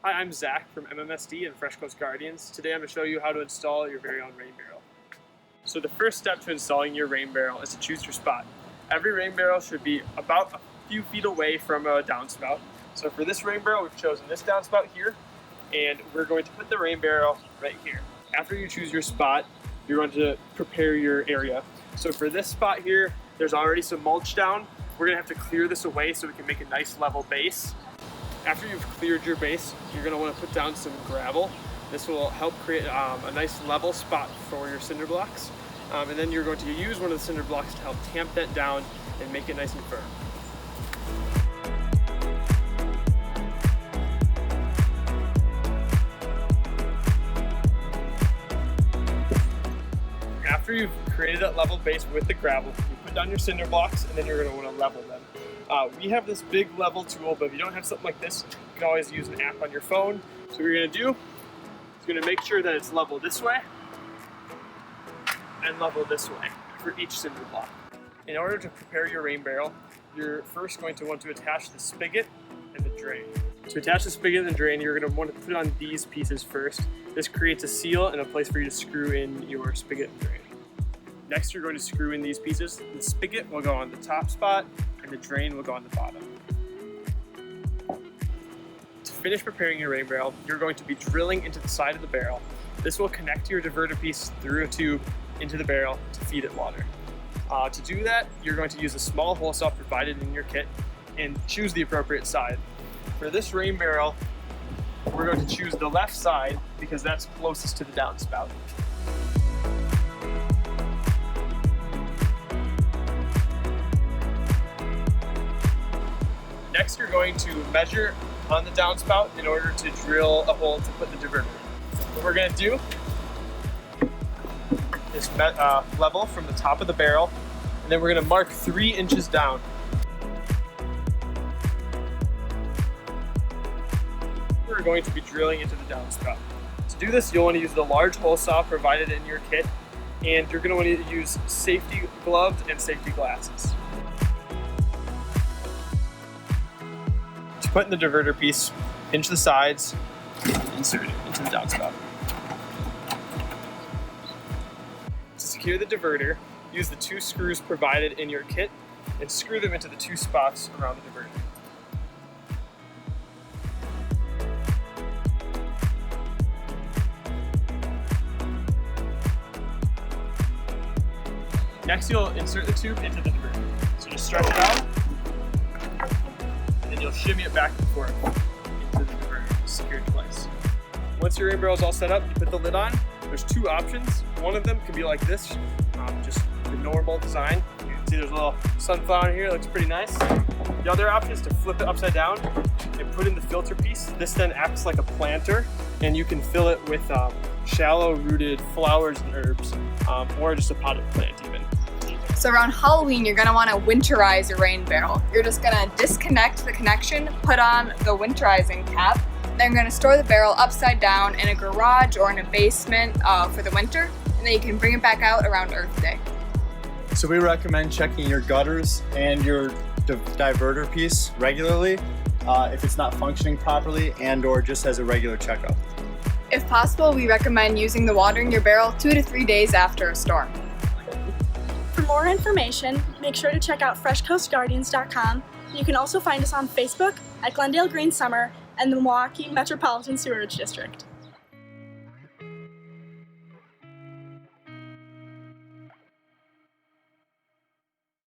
Hi, I'm Zach from MMSD and Fresh Coast Guardians. Today I'm going to show you how to install your very own rain barrel. So the first step to installing your rain barrel is to choose your spot. Every rain barrel should be about a few feet away from a downspout. So for this rain barrel, we've chosen this downspout here, and we're going to put the rain barrel right here. After you choose your spot, you're going to prepare your area. So for this spot here, there's already some mulch down. We're going to have to clear this away so we can make a nice level base. After you've cleared your base, you're going to want to put down some gravel. This will help create a nice level spot for your cinder blocks. And then you're going to use one of the cinder blocks to help tamp that down and make it nice and firm. After you've created that level base with the gravel, you put down your cinder blocks and then you're going to want to level them. We have this big level tool, but if you don't have something like this, you can always use an app on your phone. So what you're going to do is you're going to make sure that it's level this way and level this way for each cinder block. In order to prepare your rain barrel, you're first going to want to attach the spigot and the drain. To attach the spigot and the drain, you're going to want to put on these pieces first. This creates a seal and a place for you to screw in your spigot and drain. Next, you're going to screw in these pieces. The spigot will go on the top spot and the drain will go on the bottom. To finish preparing your rain barrel, you're going to be drilling into the side of the barrel. This will connect your diverter piece through a tube into the barrel to feed it water. To do that, you're going to use a small hole saw provided in your kit and choose the appropriate side. For this rain barrel, we're going to choose the left side because that's closest to the downspout. Next, you're going to measure on the downspout in order to drill a hole to put the diverter in. What we're going to do is level from the top of the barrel, and then we're going to mark 3 inches down. We're going to be drilling into the downspout. To do this, you'll want to use the large hole saw provided in your kit, and you're going to want to use safety gloves and safety glasses. To put in the diverter piece, pinch the sides, and insert it into the downspout. To secure the diverter, use the 2 screws provided in your kit and screw them into the 2 spots around the diverter. Next, you'll insert the tube into the diverter. So just stretch it out, and then you'll shimmy it back and forth into the diverter, secured in place. Once your rain barrel is all set up, you put the lid on. There's 2 options. One of them can be like this, just the normal design. You can see there's a little sunflower in here, it looks pretty nice. The other option is to flip it upside down and put in the filter piece. This then acts like a planter, and you can fill it with shallow rooted flowers and herbs, or just a potted plant even. So around Halloween, you're gonna wanna winterize your rain barrel. You're just gonna disconnect the connection, put on the winterizing cap, then you're gonna store the barrel upside down in a garage or in a basement for the winter, and then you can bring it back out around Earth Day. So we recommend checking your gutters and your diverter piece regularly if it's not functioning properly and or just as a regular checkup. If possible, we recommend using the water in your barrel 2 to 3 days after a storm. For more information, make sure to check out freshcoastguardians.com. You can also find us on Facebook at Glendale Green Summer and the Milwaukee Metropolitan Sewerage District.